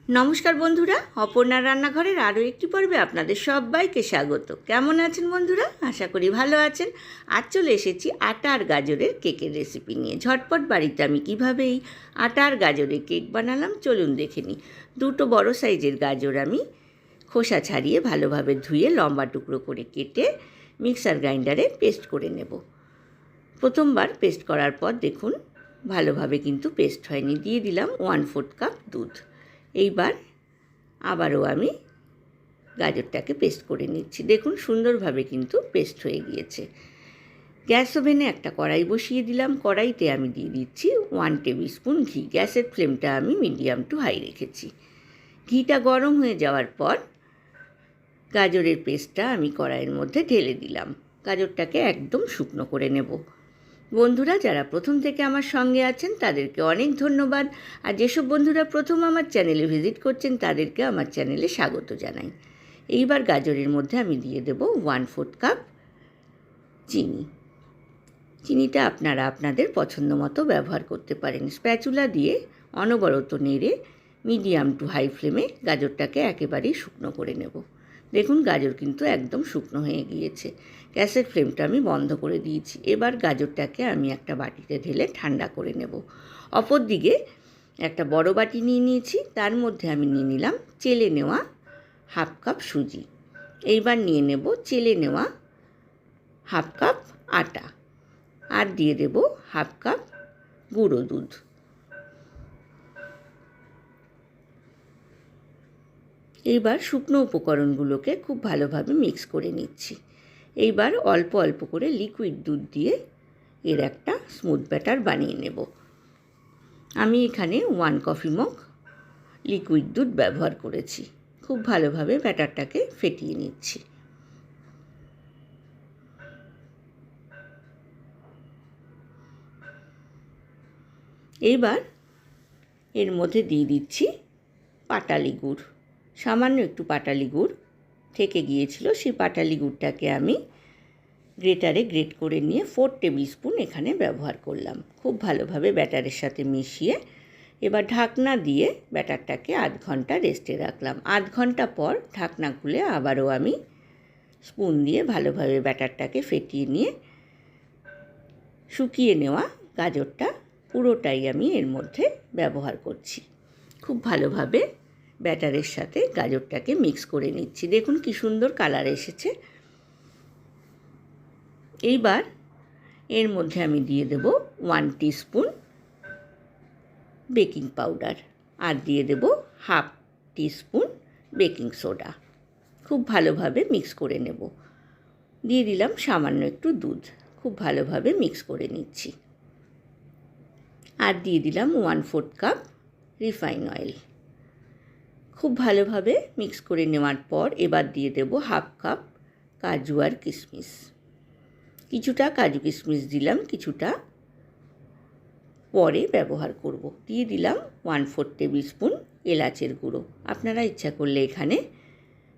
নমস্কার বন্ধুরা, অপর্ণার রান্নাঘরের আরও একটি পর্বে আপনাদের সবাইকে স্বাগত। কেমন আছেন বন্ধুরা? আশা করি ভালো আছেন। আজ চলে এসেছি আটা আর গাজরের কেকের রেসিপি নিয়ে। ঝটপট বাড়িতে আমি কীভাবে এই আটা আর গাজরের কেক বানালাম চলুন দেখে নিই। দুটো বড় সাইজের গাজর আমি খোসা ছাড়িয়ে ভালোভাবে ধুয়ে লম্বা টুকরো করে কেটে মিক্সার গ্রাইন্ডারে পেস্ট করে নেব। প্রথমবার পেস্ট করার পর দেখুন ভালোভাবে কিন্তু পেস্ট হয়নি। দিয়ে দিলাম 1/4 কাপ দুধ। এইবার আবারও আমি গাজরটাকে পেস্ট করে নিচ্ছি। দেখুন সুন্দরভাবে কিন্তু পেস্ট হয়ে গিয়েছে। গ্যাস ওভেনে একটা কড়াই বসিয়ে দিলাম। কড়াইতে আমি দিয়ে দিচ্ছি 1 টেবিল স্পুন ঘি। গ্যাসের ফ্লেমটা আমি মিডিয়াম টু হাই রেখেছি। ঘিটা গরম হয়ে যাওয়ার পর গাজরের পেস্টটা আমি কড়াইয়ের মধ্যে ঢেলে দিলাম। গাজরটাকে একদম শুকনো করে নেব। বন্ধুরা যারা প্রথম থেকে আমার সঙ্গে আছেন তাদেরকে অনেক ধন্যবাদ। আর যেসব বন্ধুরা প্রথম আমার চ্যানেলে ভিজিট করছেন তাদেরকে আমার চ্যানেলে স্বাগত জানাই। এইবার গাজরের মধ্যে আমি দিয়ে দেব 1/4 কাপ চিনি। চিনিটা আপনারা আপনাদের পছন্দ মতো ব্যবহার করতে পারেন। স্প্যাচুলা দিয়ে অনবরত নেড়ে মিডিয়াম টু হাই ফ্লেমে গাজরটাকে একেবারেই শুকনো করে নেব। দেখুন গাজর কিন্তু একদম শুকনো হয়ে গিয়েছে। গ্যাসের ফ্লেমটা আমি বন্ধ করে দিয়েছি। এবার গাজরটাকে আমি একটা বাটিতে ঢেলে ঠান্ডা করে নেব। অপর দিকে একটা বড় বাটি নিয়ে নিয়েছি। তার মধ্যে আমি নিয়ে নিলাম চেলে নেওয়া 1/2 কাপ সুজি। এইবার নিয়ে নেব চেলে নেওয়া 1/2 কাপ আটা। আর দিয়ে দেব 1/2 কাপ গুঁড়ো দুধ। এইবার শুকনো উপকরণগুলোকে খুব ভালোভাবে মিক্স করে নিচ্ছি। এইবার অল্প অল্প করে লিকুইড দুধ দিয়ে এর একটা স্মুথ ব্যাটার বানিয়ে নেব। আমি এখানে 1 কফি মগ লিকুইড দুধ ব্যবহার করেছি। খুব ভালোভাবে ব্যাটারটাকে ফেটিয়ে নিচ্ছি। এইবার এর মধ্যে দিয়ে দিচ্ছি পাটালি গুড়। সামান্য একটু পাটালি গুড় থেকে গিয়েছিল, সেই পাটালি গুড়টাকে আমি গ্রেটারে গ্রেট করে নিয়ে 4 টেবিল স্পুন এখানে ব্যবহার করলাম। খুব ভালোভাবে ব্যাটারের সাথে মিশিয়ে এবার ঢাকনা দিয়ে ব্যাটারটাকে 1/2 ঘন্টা রেস্টে রাখলাম। 1/2 ঘন্টা পর ঢাকনা খুলে আবারও আমি স্পুন দিয়ে ভালোভাবে ব্যাটারটাকে ফেটিয়ে নিয়ে শুকিয়ে নেওয়া গাজরটা পুরোটাই আমি এর মধ্যে ব্যবহার করছি। খুব ভালোভাবে ব্যাটারের সাথে গাজরটাকে মিক্স করে নিচ্ছি। দেখুন কি সুন্দর কালার এসেছে। এইবার এর মধ্যে আমি দিয়ে দেব 1 টিস্পুন বেকিং পাউডার আর দিয়ে দেব 1/2 টিস্পুন বেকিং সোডা। খুব ভালোভাবে মিক্স করে নেব। দিয়ে দিলাম সামান্য একটু দুধ। খুব ভালোভাবে মিক্স করে নিচ্ছি। আর দিয়ে দিলাম 1/4 কাপ রিফাইন অয়েল। খুব ভালোভাবে মিক্স করে নেওয়ার পর এবার দিয়ে দেব 1/2 কাপ কাজু আর কিশমিশ। কিছুটা কাজু কিশমিশ দিলাম, কিছুটা পরে ব্যবহার করব। দিয়ে দিলাম 1/4 টেবিল স্পুন এলাচের গুঁড়ো। আপনারা ইচ্ছা করলে এখানে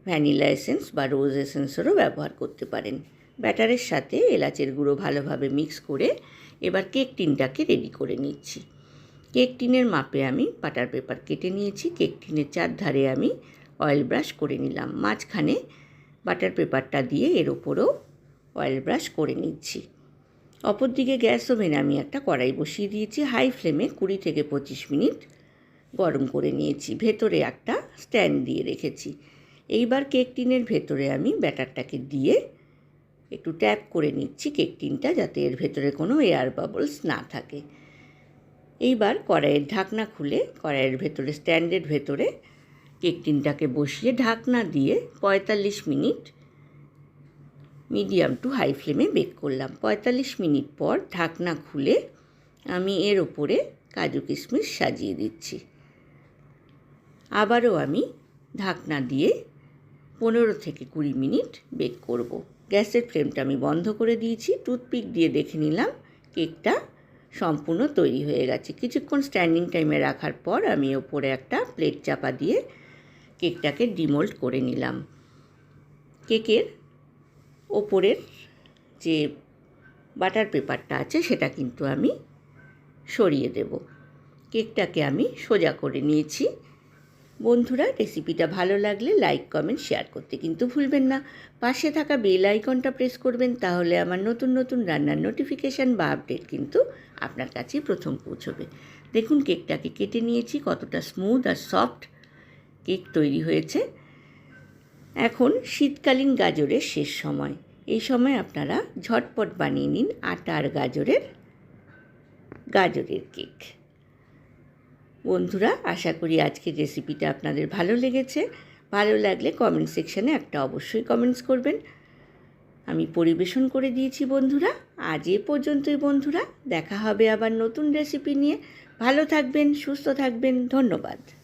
ভ্যানিলা এসেন্স বা রোজ এসেন্সেরও ব্যবহার করতে পারেন। ব্যাটারের সাথে এলাচের গুঁড়ো ভালোভাবে মিক্স করে এবার কেক টিনটাকে রেডি করে নিচ্ছি। কেক টিনের মাপে আমি বাটার পেপার কেটে নিয়েছি। কেক টিনের চারধারে আমি অয়েল ব্রাশ করে নিলাম। মাঝখানে বাটার পেপারটা দিয়ে এর ওপরেও অয়েল ব্রাশ করে নিচ্ছি। অপরদিকে গ্যাস ওভেনে আমি একটা কড়াই বসিয়ে দিয়েছি। হাই ফ্লেমে 20 থেকে 25 মিনিট গরম করে নিয়েছি। ভেতরে একটা স্ট্যান্ড দিয়ে রেখেছি। এইবার কেক টিনের ভেতরে আমি ব্যাটারটাকে দিয়ে একটু ট্যাপ করে নিচ্ছি কেক টিনটা, যাতে এর ভেতরে কোনো এয়ার বাবলস না থাকে। এইবার কড়াইয়ের ঢাকনা খুলে কড়াইয়ের ভেতরে স্ট্যান্ডের ভেতরে কেক টিনটাকে বসিয়ে ঢাকনা দিয়ে 45 মিনিট মিডিয়াম টু হাই ফ্লেমে বেক করলাম। 45 মিনিট পর ঢাকনা খুলে আমি এর ওপরে কাজু কিশমিশ সাজিয়ে দিচ্ছি। আবারও আমি ঢাকনা দিয়ে 15 থেকে 20 মিনিট বেক করব। গ্যাসের ফ্লেমটা আমি বন্ধ করে দিয়েছি। টুথপিক দিয়ে দেখে নিলাম কেকটা সম্পূর্ণ তৈরি হয়ে গেছে। কিছুক্ষণ স্ট্যান্ডিং টাইমে রাখার পর আমি ওপরে একটা প্লেট চাপা দিয়ে কেকটাকে ডিমোল্ড করে নিলাম। কেকের ওপরের যে বাটার পেপারটা আছে সেটা কিন্তু আমি সরিয়ে দেব। কেকটাকে আমি সোজা করে নিয়েছি। বন্ধুরা, রেসিপিটা ভালো লাগলে লাইক, কমেন্ট, শেয়ার করতে কিন্তু ভুলবেন না। পাশে থাকা বেল আইকনটা প্রেস করবেন, তাহলে আমার নতুন নতুন রান্নার নোটিফিকেশান বা আপডেট কিন্তু আপনার কাছেই প্রথম পৌঁছবে। দেখুন কেকটাকে কেটে নিয়েছি, কতটা স্মুথ আর সফট কেক তৈরি হয়েছে। এখন শীতকালীন গাজরের শেষ সময়, এই সময় আপনারা ঝটপট বানিয়ে নিন আটা আর গাজরের কেক। বন্ধুরা, আশা করি আজকের রেসিপিটা আপনাদের ভালো লেগেছে। ভালো লাগলে কমেন্ট সেকশানে একটা অবশ্যই কমেন্টস করবেন। আমি পরিবেশন করে দিয়েছি বন্ধুরা। আজ এ পর্যন্তই বন্ধুরা, দেখা হবে আবার নতুন রেসিপি নিয়ে। ভালো থাকবেন, সুস্থ থাকবেন, ধন্যবাদ।